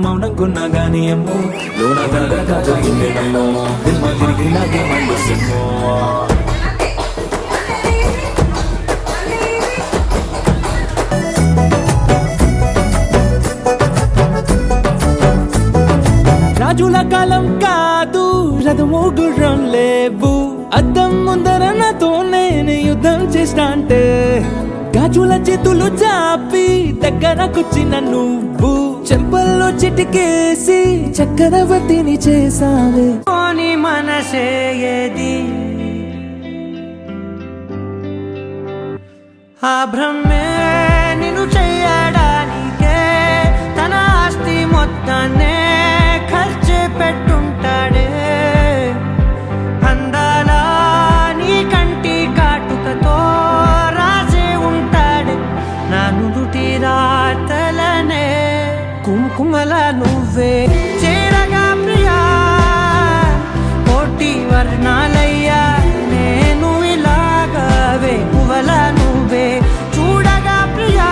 మౌనంకున్నా గానీ ఏమో లోన తనగా జరిగిందేమో దిమ్మ తిరిగి నాకే మండిసేమో రాజుల కాలం కాదు రథము గుర్రం లేవు అద్దం ముందర నాతో నేను యుద్ధం చేస్తా అంటే గాజుల చేతులు చాపి దగ్గరకొచ్చిన నువ్వు చెంపల్లో చిటికేసి చక్రవర్తిని చేసావే పోని మనసే ఏది ఆ బ్రహ్మే నిన్ను చెయ్యడానికే తన ఆస్తి మొత్తాన్నే ఖర్చు పెట్టుంటాడే అందాల నీ కంటి కాటుకతో రాసే ఉంటాడే నా నుదుటి రాతలనే కుంకుమల నువ్వే చేరగా ప్రియా కోటి వర్ణాలయ్యా నేను ఇలాగవే పువ్వల నువ్వే చూడగా ప్రియా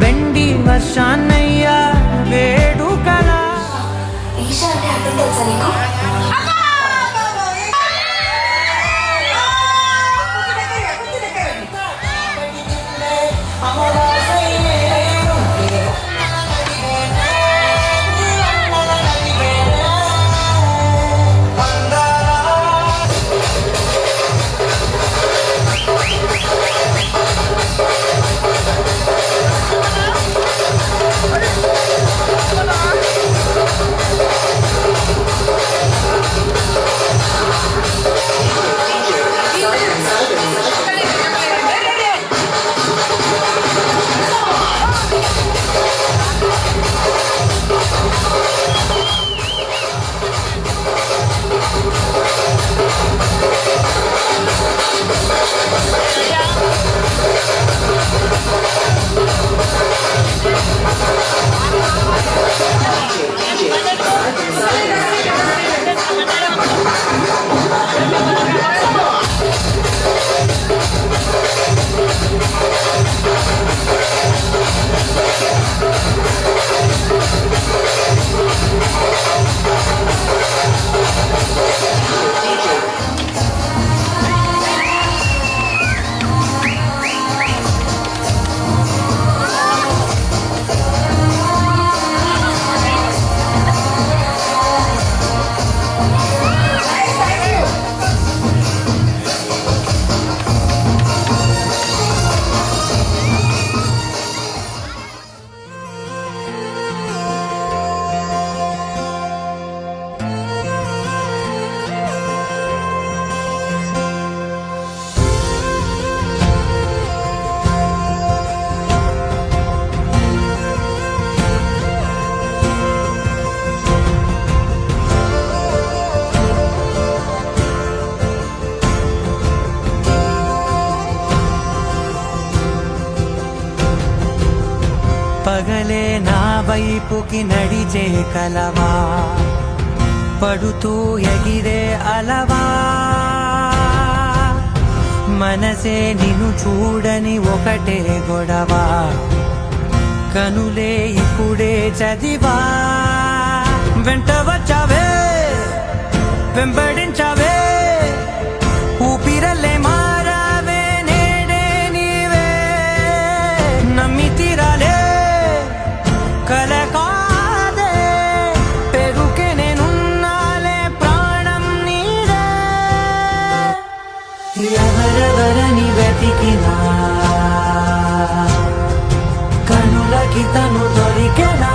వెండి వర్షాన్నయ్యా వేడుకల ఈశా పగలే నా వైపుకి నడిచే కలవా పడుతూ ఎగిరే అలవా మనసే నిన్ను చూడని ఒకటే గొడవ కనులే ఇప్పుడే చదివా వెంట వచ్చావే వెంబడించావే ఊపిరల్లే మారావే నేడే నీవే నమ్మి తీరాలే కల కాదే పెరుకే నేనున్నాలే ప్రాణం నీదే ఎవరెవరని వెతికినా కనులకి తను దొరికెనా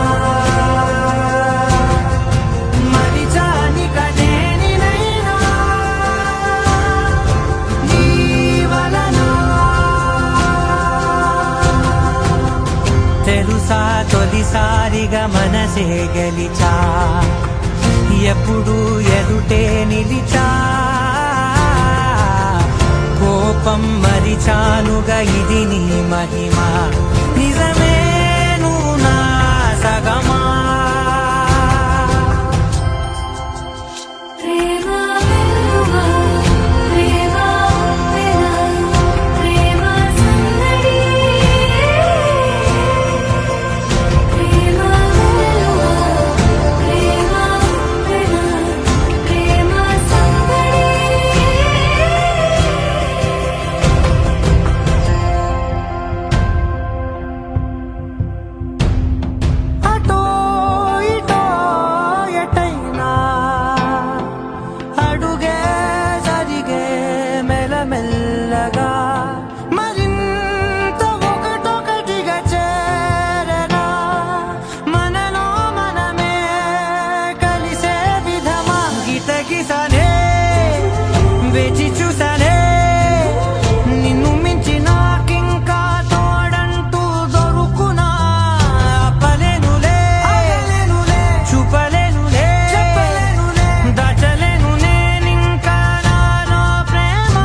తెలుసా తొలిసారిగా మనసే గెలిచా ఎప్పుడు ఎదుటే నిలిచా కోపం మరిచానుగా ఇది నీ మహిమ నిజమే నువ్వు నా సగమా మెల్లగా మరింత ఒకటొకటిగా చేరనా మనలో మనమే కలిసే విధమా గితగిసనే వేచి చూసానే నిన్ను మించి నాకింకా తోడంటూ దొరుకునా ఆపలేనులే చూపలేనులే దాచలేను నేనింకా నాలో ప్రేమ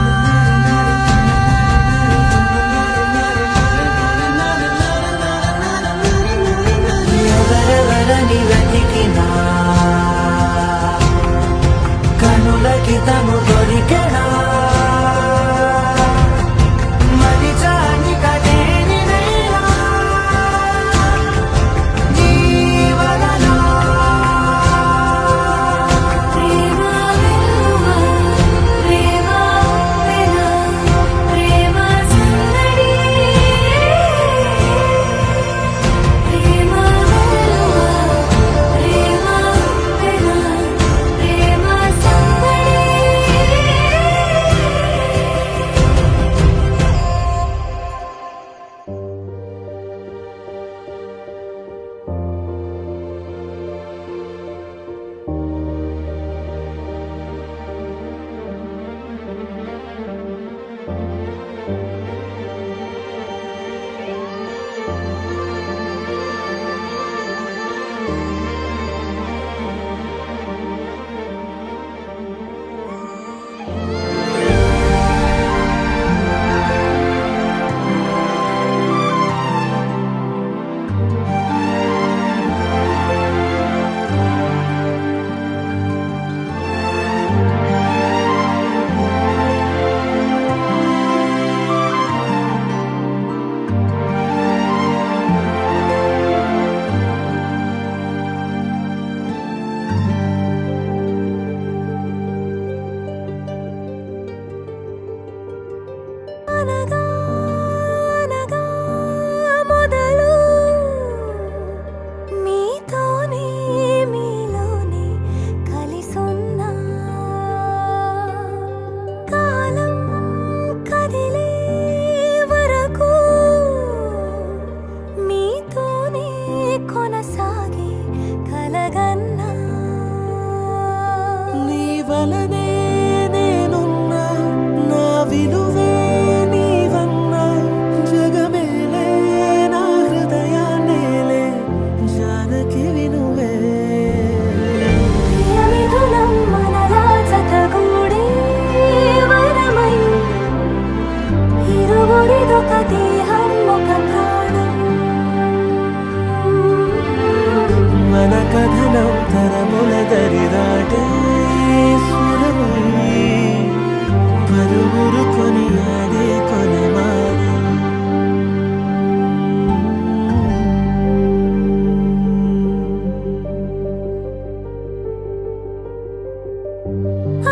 ఊరుకొని ఆడే కొలమానం.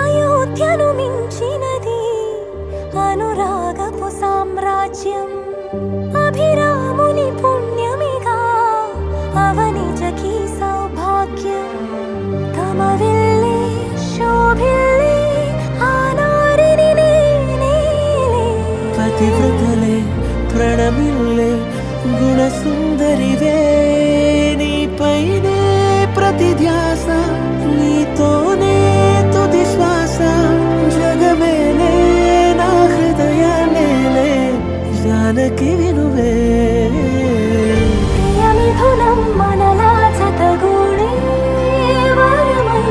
అయోధ్యను మించినది అనురాగపు సామ్రాజ్యం, అభిరాముని పుణ్యమిగా అవనిజకి సౌభాగ్యం. తమ వెళ్ళే శోభిల్లే ఆనారిని నేనేలే, పతివ్రతలే ప్రణమిల్లే గుణసుందరివే, నీపైనే ప్రతి ధ్యాస, నీతోనే తుది శ్వాస. జగమేలే నా హృదయాలేలే జానకి వినువే. ప్రియమిథునం మనలా జతగూడే వరమై,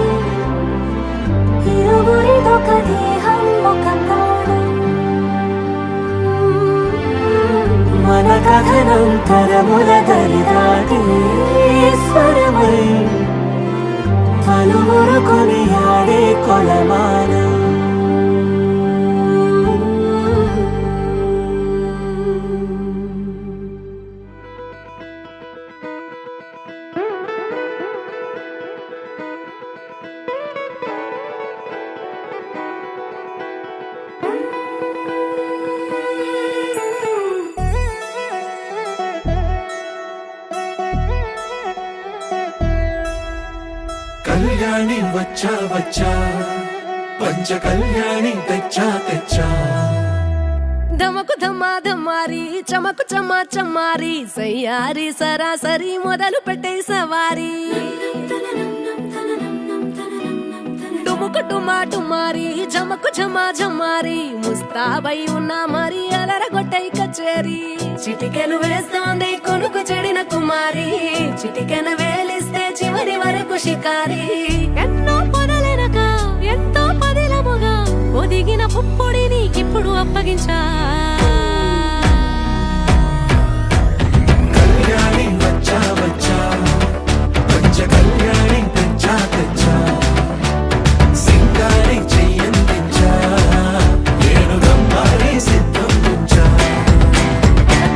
ఇరువురిదొక దేహం ఒక ప్రాణం. మన కథనం తరముల దరిదాటి స్వరమై పలువురు కొని ఆడే కొలమానం. కళ్యాణి వచ్చా వచ్చా, పంచ కళ్యాణి తెచ్చా తెచ్చా. ధమకు ధమా ధమారి చమకు చమా చమారి, సయ్యారి సరాసరి మొదలు పెట్టే సవారి. డుముకు టుమా టుమారి జమకు ఝమా ఝమారి, ముస్తాబై ఉన్నా మరి అలరగొట్టై కచేరి. చిటికెను వేస్తోంది కొనుకు చెడిన కుమారి, చిటికెను వేలిస్తే చివరి వరకు షికారి. ఎన్నో పొదలెనక ఎంతో పదిలముగా ఒదిగిన పుప్పొడి నీకిప్పుడు అప్పగించా. కళ్యాణి వచ్చా వచ్చా, పంచ కళ్యాణి తెచ్చా తెచ్చా. సింగారి చెయ్యందించా, ఏనుగమ్మారి సిద్ధం ఉంచా.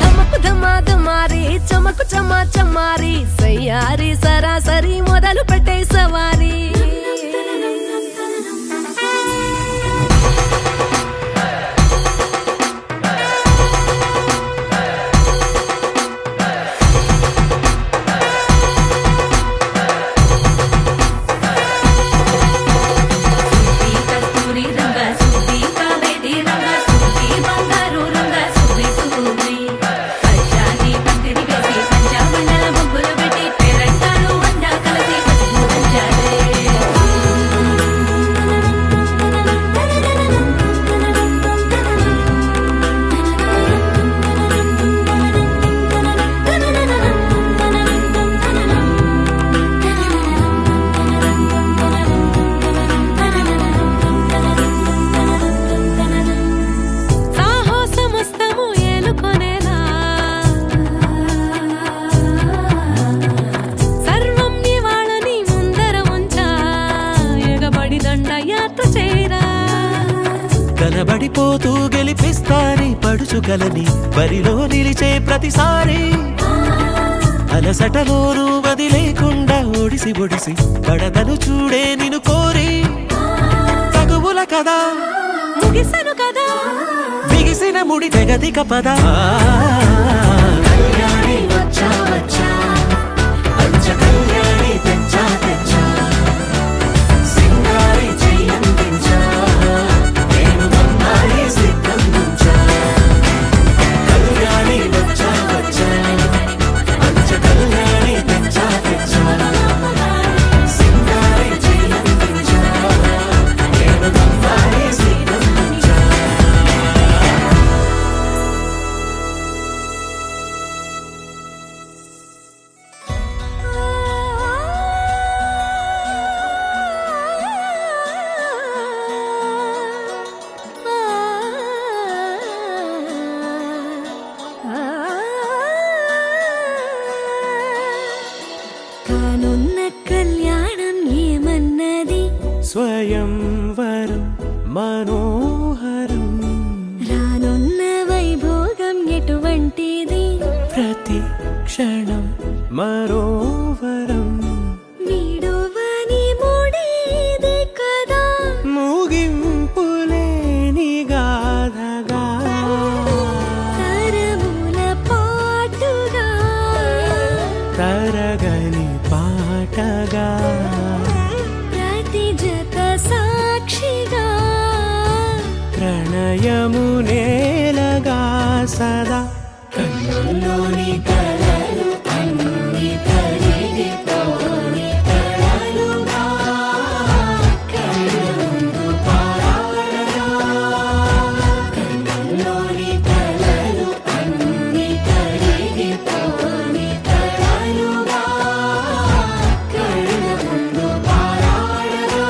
ధమకు ధమా ధమారి చమకు చమా చమారి, సయ్యారి సరాసరి మొదలు పెట్టే సవారి. కనబడిపోతూ గెలిపిస్తాని పడుచుగలని బరిలో నిలిచే ప్రతిసారి. అలసటలోనూ వదిలేకుండా ఒడిసి ఒడిసి పడదను చూడే నిన్ను కోరి. తగువుల కదా ముగిసను కదా బిగిసిన ముడి తెగదిక పద. కళ్యాణి వచ్చా వచ్చా, పంచ కళ్యాణి తెచ్చా తెచ్చా. సింగారి చెయ్యందించా, ఏనుగమ్మారి సిద్ధం ఉంచా. కళ్యాణి వచ్చా వచ్చా, పంచ కళ్యాణి తెచ్చా తెచ్చా. సింగారి చెయ్యందించా, ఏనుగమ్మారి సిద్ధం ఉంచా. మరోవరం వీడువని మూడేది కదా ముగింపులేని గాథగా తరముల పాటుగా తరగని పాటగా ప్రతి జత సాక్షిగా ప్రణయము నేలగా సదా కన్నుల్లోని కలలు అన్ని కరిగిపోని కలలుగా కళ్ళ ముందు పారాడగా కన్నుల్లోని కలలు అన్ని కరిగిపోని కలలుగా కళ్ళ ముందు పారాడగా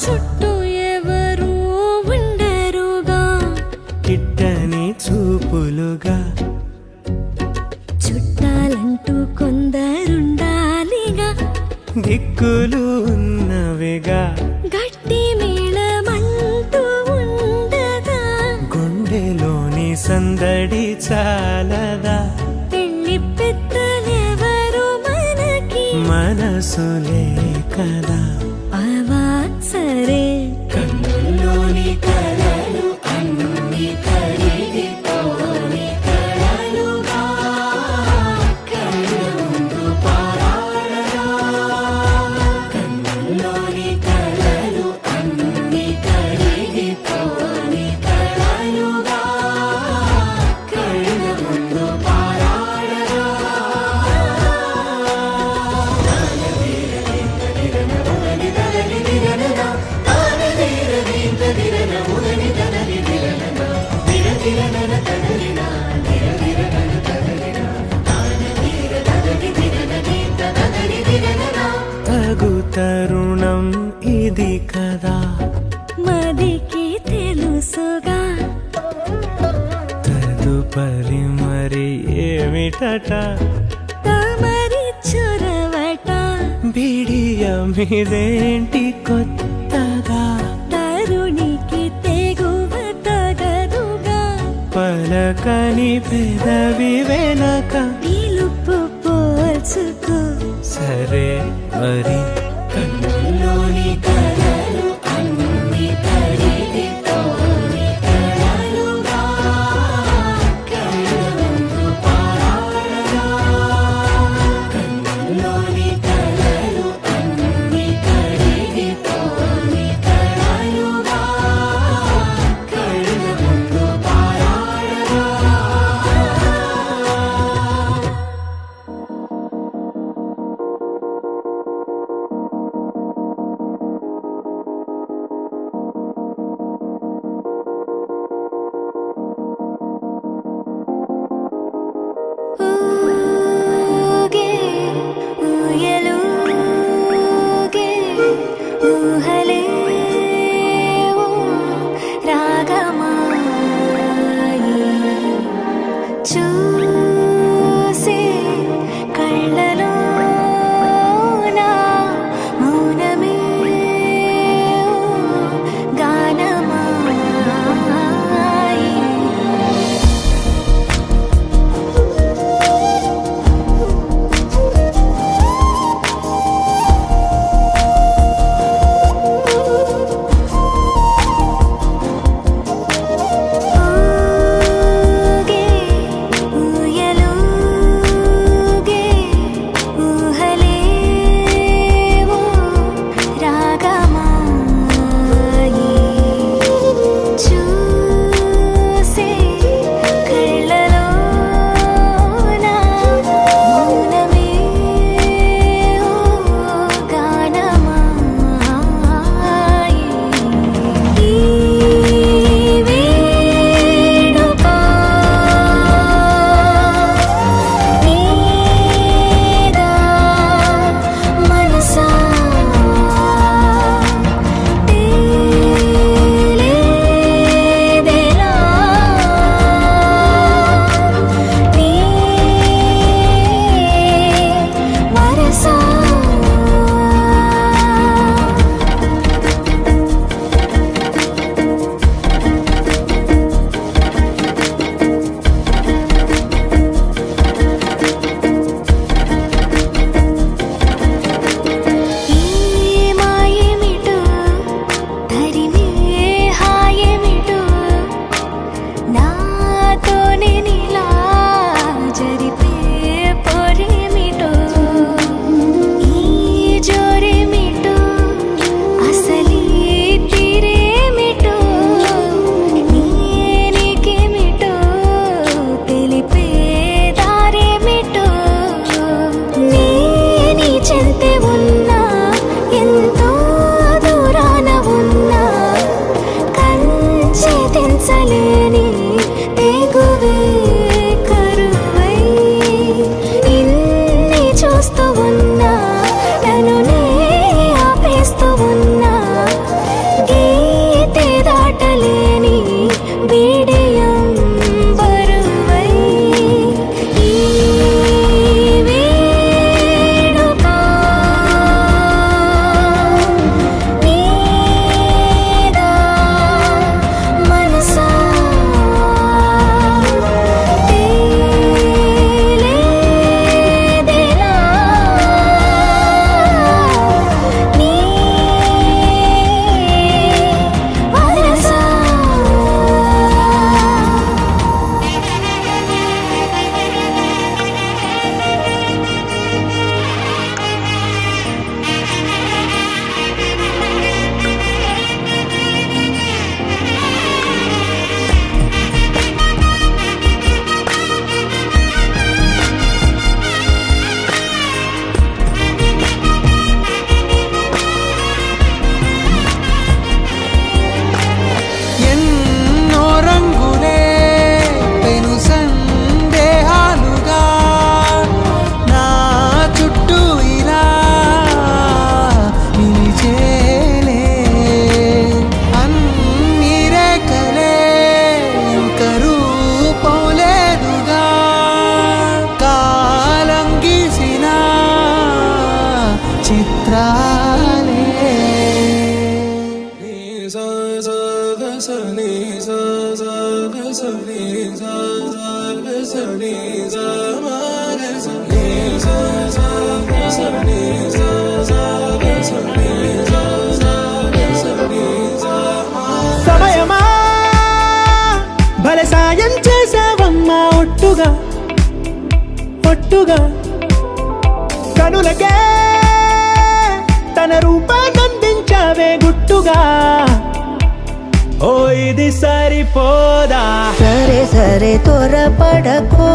చుట్టూ ఎవరు ఉండరుగా కిట్టని చూపులుగా చుట్టాలంటూ కొందరుండాలిగా దిక్కులు ఉన్నవిగా గట్టి మేళమంటూ ఉండదా గుండెలోని సందడి చాలదా పెళ్లి పెద్దలెవరు మనకి మనసులే కదా అవా సరే కన్నుల్లోని కలలు అన్ని కరిగిపోని కలలుగా కళ్ళ ముందు పారాడగా కన్నుల్లోని కలలు అన్ని కరిగిపోని కలలుగా కళ్ళ ముందు పారాడగా తగు తరుణం ఇది కదా మదికి తెలుసుగా తదుపరి మరి ఏమిటట తమరి చొరవట బిడియమిదేంటి కొత్తగా తరుణికి తెగువ తగదుగా పలకని పెదవి వెనక పిలుపు పోల్చుకో సరే మరి కన్నుల్లోని కలలు అన్ని కరిగిపోని కలలుగా కళ్ళ ముందు పారాడగా కన్నుల్లోని కలలు అన్ని కరిగిపోని కలలుగా కళ్ళ ముందు పారాడగా సమయమా భలే సాయం చేసావమ్మా ఒట్టుగా ఒట్టుగా కనులకే తన రూపాన్నందించావే గుట్టుగా ఓ ఇది సరిపోదా సరే సరే త్వరపడకో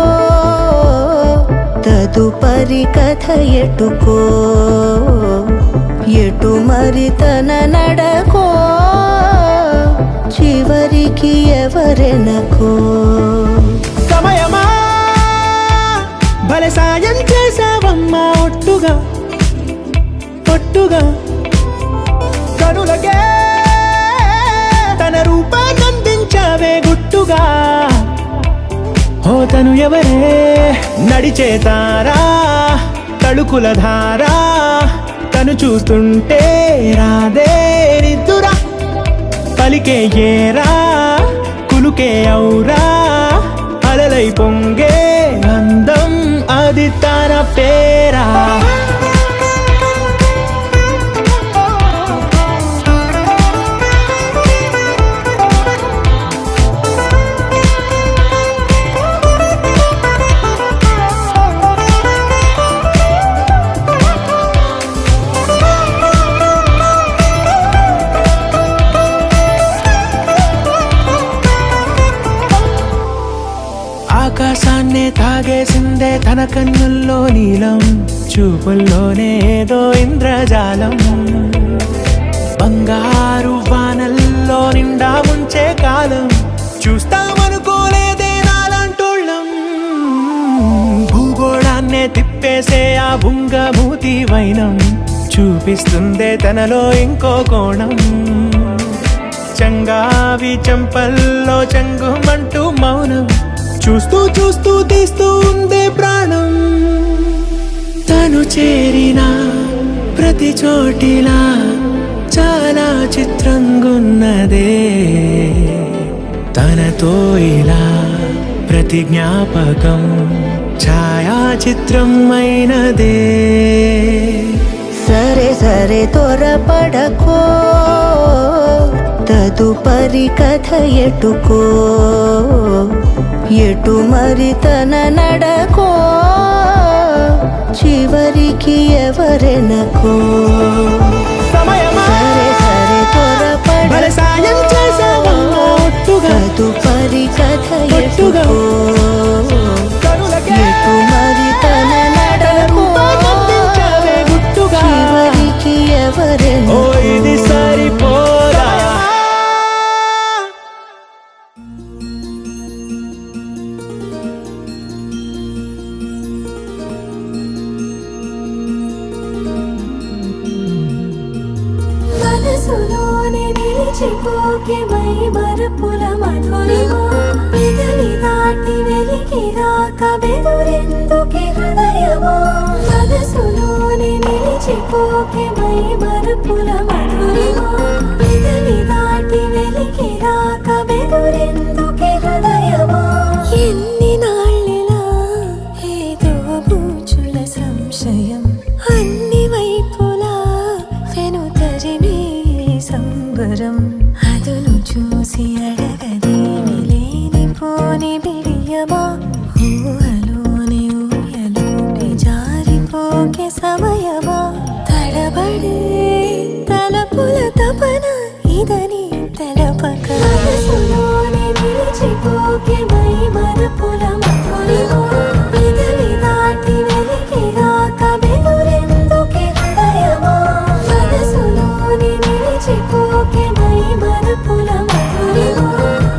తదుపరి కథ ఎటుకో ఎటు మరి తన నడకో చివరికి ఎవరెనకో సమయమా భలే సాయం చేసావమ్మా ఒట్టుగా ఒట్టుగా కనులకే తన రూపాన్నందించావే గుట్టుగా ఓ తను ఎవరే నడిచే తారా తళుకుల ధారా తను చూస్తుంటే రాదే నిద్దురా పలికే ఏరా కులుకే ఔరా అలలై పొంగే అందం అది తన పేరా ఆకాశాన్నే తాగేసిందే తన కన్నుల్లో నీలం చూపుల్లోనే ఏదో ఇంద్రజాలం బంగారు వానల్లో నిండా ముంచే కాలం చూస్తామనుకోలేదే నాలాంటోళ్ళం భూగోళాన్నే తిప్పేసే ఆ బుంగమూతి వైనం చూపిస్తుందే తనలో ఇంకో కోణం చంగావి చంపల్లో చంగుమంటూ మౌనం చూస్తూ చూస్తూ తీస్తూ ఉందే ప్రాణం తను చేరిన ప్రతి చోటిలా చాలా చిత్రంగున్నదే తనతో ఇలా ప్రతి జ్ఞాపకం ఛాయాచిత్రం అయినదే సరే సరే త్వరపడకో తదుపరి కథ ఎటుకో ఎటు మరి తన నడకో చివరికి ఎవరెనకో సమయమా సరే సరే భలే సాయం చేసావమ్మా ఒట్టుగా తదుపరి కథ ఒట్టుగా ఎటుకో కనులకే ఎటు మరి తన నడకో రూపాన్నందించావే గుట్టుగా చివరికి ఓ ఎవరెనకో ఇది సరిపోదా మనసులోనే నిలిచిపోకే మై మరపుల మధురిమా పెదవి దాటి వెలికి రాక బెదురెందుకే హృదయమా మనసులోనే నిలిచిపోకే మై మరపుల మధురిమా పెదవి దాటి వెలికి రాక బెదురెందుకే హృదయమా ఎన్ని నాళ్ళిలా ఏదో బూచుల సంశయం అన్ని వైపులా వెనుతరిమే సంబరం అదును చూసి అడగదేమి లేనిపోని బిడియమా ఊహలోని ఊయలోకి జారిపోకే సమయమా తడబడే తలపుల తపన ఇదని తెలపక మనసులోనే నిలిచిపోకే మై మరపుల మధురిమా పెదవి దాటి వెలికి రాక బెదురెందుకే హృదయమా మనసులోనే నిలిచిపోకే మై మరపుల మధురిమా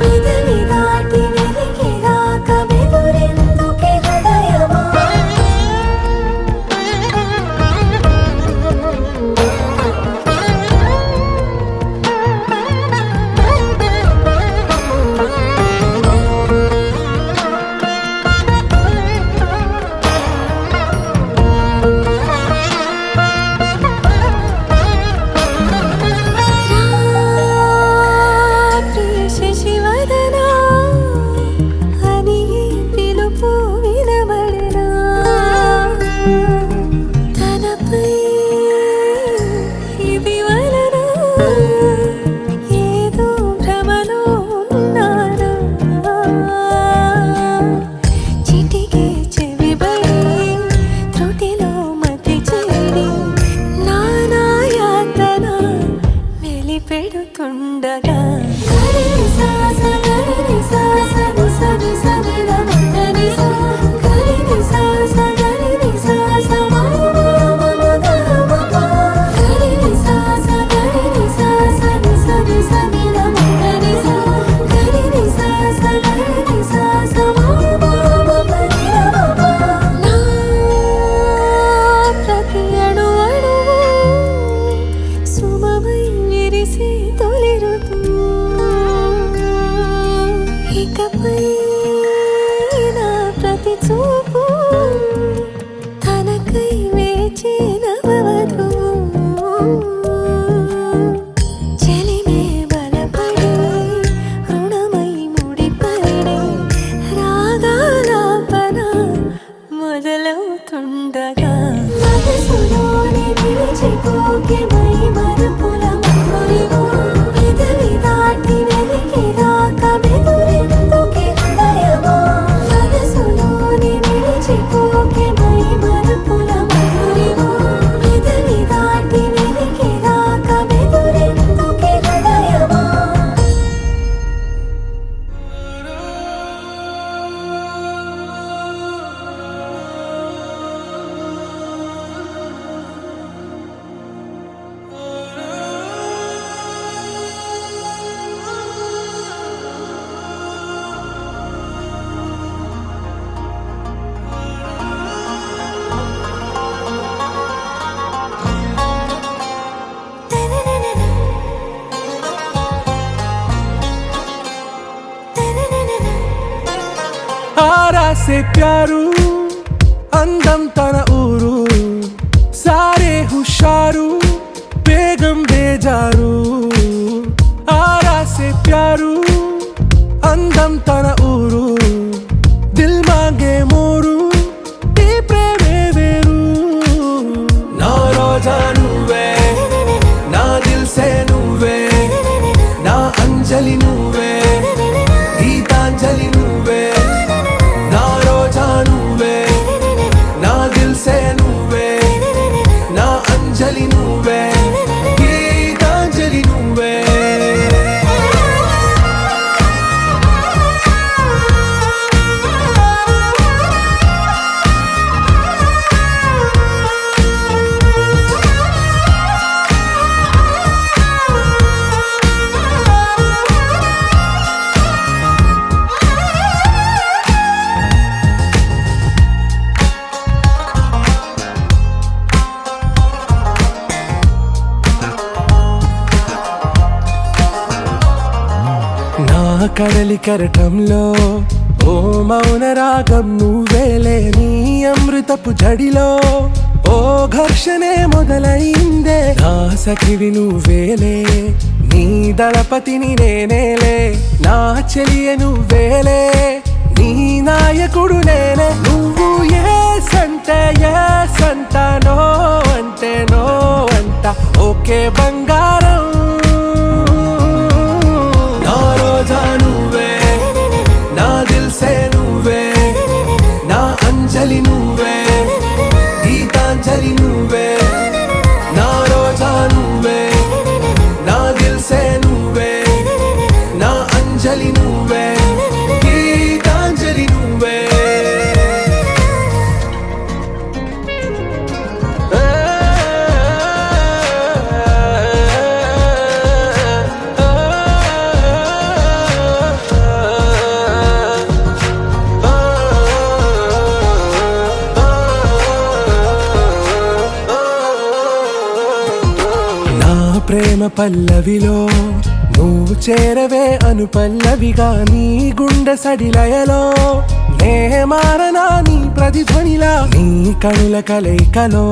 పెదవి దాటి వెలికి రాక బెదురెందుకే హృదయమా గరి సా సా గరి సా సా ని సా ని సా ని ద మ ద ని సా గరి సా సా గరి సా సా మ మ మ ద మ ప గరి సా సా గరి సా సా ని సా ని సా ని ద మ ద ని సా గరి సా సా గరి సా సా మ మ మ ప ని ద మ ప నా ప్రతి అణు అణువు సుమమై విరిసే తొలి ఋతువు ఇకపై నా ప్రతి చూపు తనకై వేచి నవవధువు చెలిమే బలపడి రుణమై ముడిపడి రాగాలాపన మొదలవుతుండగా మనసులోని నిలిచిపోకే మై మరుపుల మధురిమో పెదవి దాటి వెలికి రాక బెదురెందుకే హృదయమో మనసులోని నిలిచిపోకే మై మరుపుల మధురిమో పెదవి దాటి వెలికి రాక బెదురెందుకే హృదయమో ఆరా సే ప్యారు అందం తన ఊరు సారే హుషారు బేగం బేజారు ఆరా సే ప్యారు అందం తన ఊరు దిల్ మాంగే మోరు ఈ ప్రేమే వేరు నా రోజా నువ్వే నా దిల్ సే నువ్వే నా అంజలి నువ్వే గీతాంజలి నువ్వే నా రోజా నువ్వే నా దిల్ సే నువ్వే నా అంజలి నువ్వే గీతాంజలి నువ్వే నా కడలి కరటంలో ఓ మౌన రాగం నువ్వేలే నీ అమృతపు జడిలో ఓ ఘర్షణే మొదలైందే నా సఖివి నువ్వేలే నీ దళపతిని నేనేలే నా చెలియ నువ్వేలే నీ నాయకుడు నేనే నువ్వు ఏ సంట నో అంటే నో అంట ఓకే బంగారం నా రోజా నువ్వే నా దిల్ సే నువ్వే నా అంజలి నువ్వే గీతాంజలి నువ్వే నా రోజా నువ్వే నా దిల్ సే నువ్వే నా అంజలి నువ్వే గీతాంజలి నువ్వే ప్రేమ పల్లవిలో నువ్వు చేరవే అను పల్లవిగా నీ గుండె సడిలయలో నే మారనా నీ ప్రతిధ్వనిలా నీ కనుల కలయికలో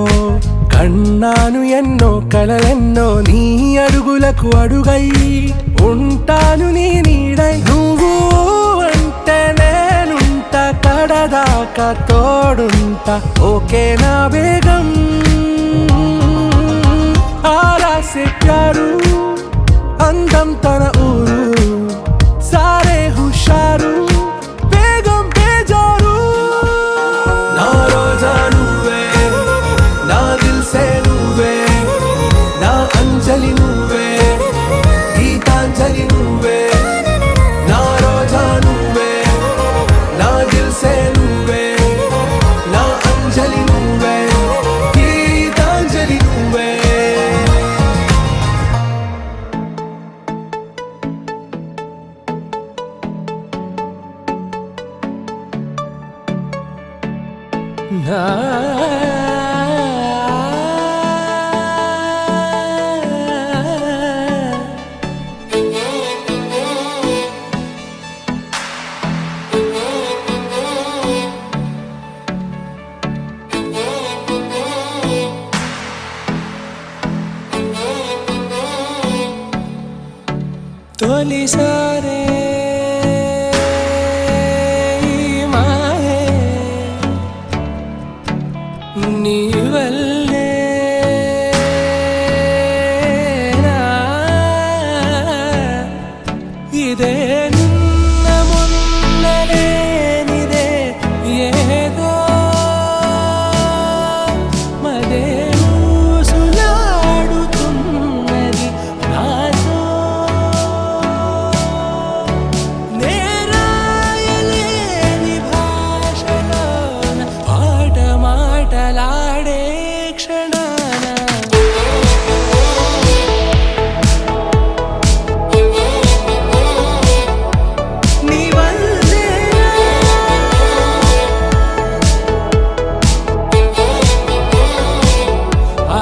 కన్నాను ఎన్నో కలలెన్నో నీ అడుగులకు అడుగై ఉంటాను నీ నీడై నువ్వు అంటే నేనుంట కడదాకా తోడుంటా ఓకే నా బేగం ఆరా సే ప్యారు అందం తన ఊరు సారే హుషారు బేగం బేజారు నా రోజా నువ్వే నా దిల్ సే నువ్వే నా అంజలి నువ్వే గీతాంజలి నువ్వే నా తొలిసారే ఈ మాయే నీ వల్లే నా ఇదే నిన్న మొన్న లేనిదే ఏదో మదే ఊసులాడుతున్నది నాతో నేరాయలేని భాషలోన పాట మాటలాడే క్షణాన నీ వల్లే ఆ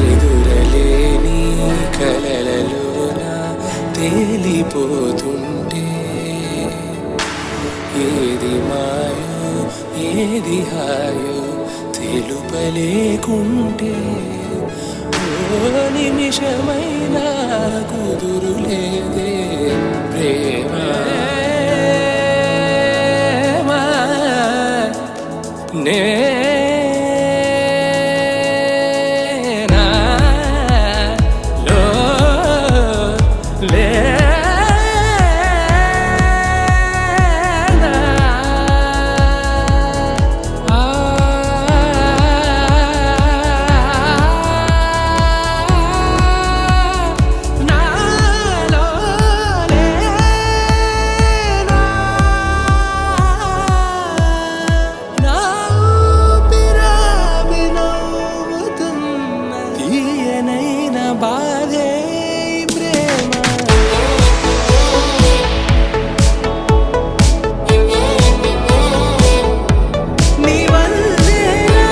ఎదురలేని కలలలోన తేలిపోతుంటే ఏది మాయో ఏది హాయో తెలుపలేకుంటే ఓ నిమిషమైనా కుదురులేదే ప్రేమ నేనా లో లేనా నాలో లేనా నా ఊపిరాగి నవ్వుతున్న తీయనైన బాధే ఈ ప్రేమ నీ వల్లేనా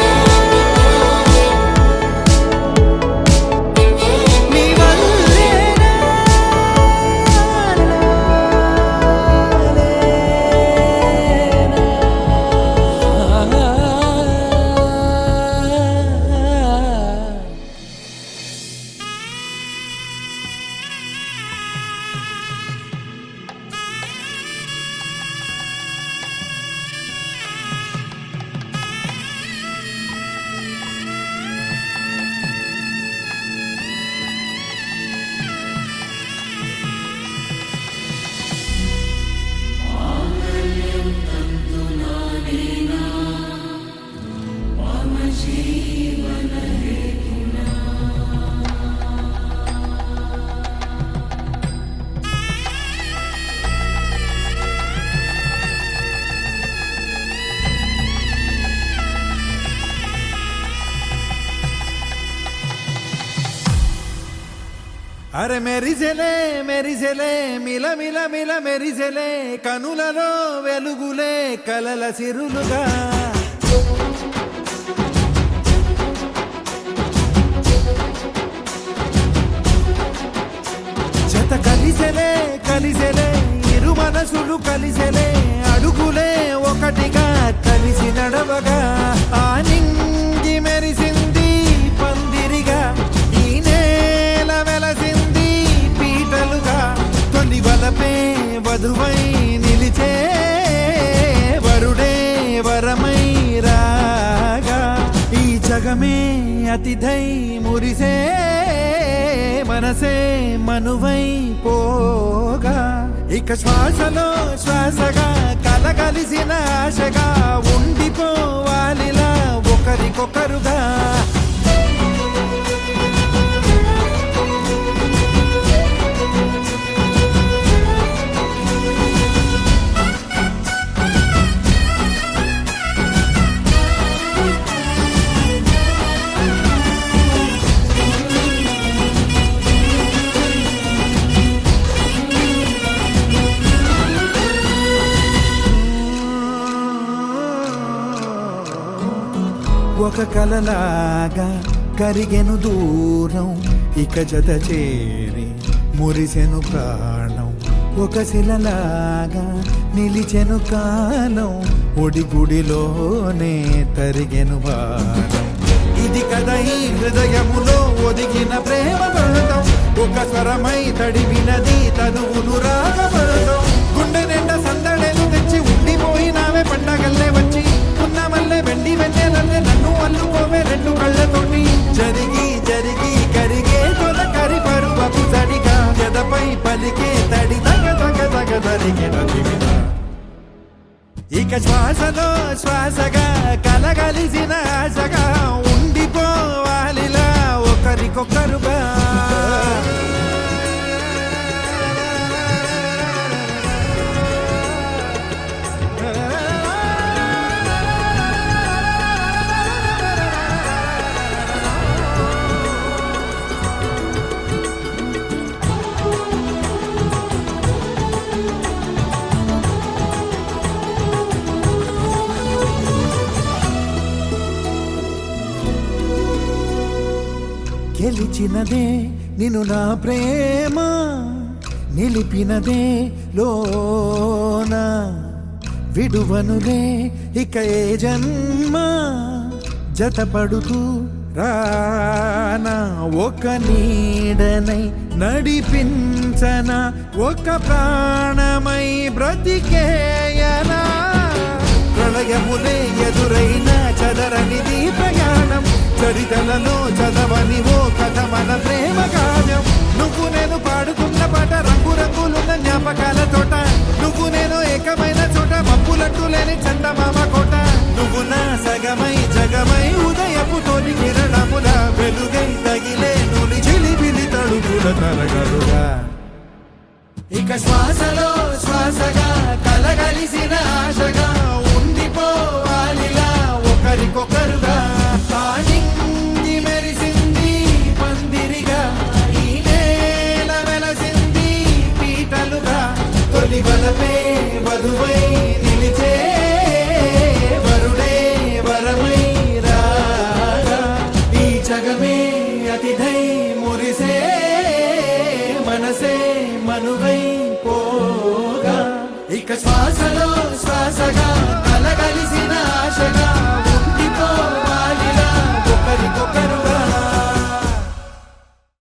నీ వల్లేనా అరే మెరిసెలే మెరిసెలే మిల మిల మిల మెరిసెలే కనులలో వెలుగులే కలల సిరులుగా జత కలిసెలే కలిసెలే ఇరు మనసులు కలిసెలే అడుగులే ఒకటిగా కలిసి నడవగా ఆ నింగి మెరిసింది పందిరిగా ఈ నేల వెలసింది పీటలుగా తొలి వలపే వధువై నిలిచే వరుడే వరమై రాగా ఈ జగమే అతిథై మురిసే మనసే మనువై పోగా ఇక శ్వాసలో శ్వాసగా కలగలిసిన ఆశగా ఉండిపోవాలిలా ఒకరికొకరుగా ఒక కలలాగా కరిగెను దూరం ఇక జత చేరి మురిసెను ప్రాణం ఒక శిలలాగా నిలిచెను కాలం ఒడిగుడిలోనే తరిగెను బాణం ఇది కదా ఈ హృదయములో ఒదిగిన ప్రేమ బంధం ఒక స్వరమై తడివినది తనువును రాగబంధం గుండె నిండా సందడేలు తెచ్చి ఉండిపోయినావే పండగల్లే వచ్చి ఉన్న మల్లె వెండి వెన్నెలల్లే నన్ను అల్లుకోవే రెండు కళ్ళతోటి జరిగి జరిగి కరిగే తొల కరి పరువపు తడిగా జదపై పలికే తడి తగ తగ తగ తరిగిన జీవిత ఇక శ్వాసలో శ్వాసగా కలగలిసిన ఆశగా ఉండిపోవాలిలా ఒకరికొకరుగా గెలిచినదే నిన్ను నా ప్రేమ నిలిపినదే లోన విడువనులే ఇక ఏ జన్మ జతపడుతూ రానా ఒక నీడనై నడిపించన ఒక ప్రాణమై బ్రతికేయనా ప్రళయములే ఎదురైన చదరనిది ప్రయాణం చరితలలో చదవని ఓ కథ మన ప్రేమ గానం నువ్వు నేను పాడుతున్న పాట రంగు రంగులున్న జ్ఞాపకాల తోట నువ్వు నేను ఏకమైన చోట మబ్బులంటూ లేని చందమామ కోట నువ్వు నా సగమై జగమై ఉదయపు తోటి కిరణముల వెలుగై తగిలే నులి చిలిబిలి తడుగుల తరగలుగా ఇక శ్వాసలో శ్వాసగా కలగలిసిన ఆశగా ఉండిపోవాలిలా ఒకరికొకరుగా తానింది మెరిసింది పందిరిగా ఈ నేల వెలసింది పీటలుగా తొలి వలపే వధువై నిలిచే వరుడే వరమై రాగా ఈ జగమే అతిథై మురిసే మనసే మనువై పోగా ఇక శ్వాస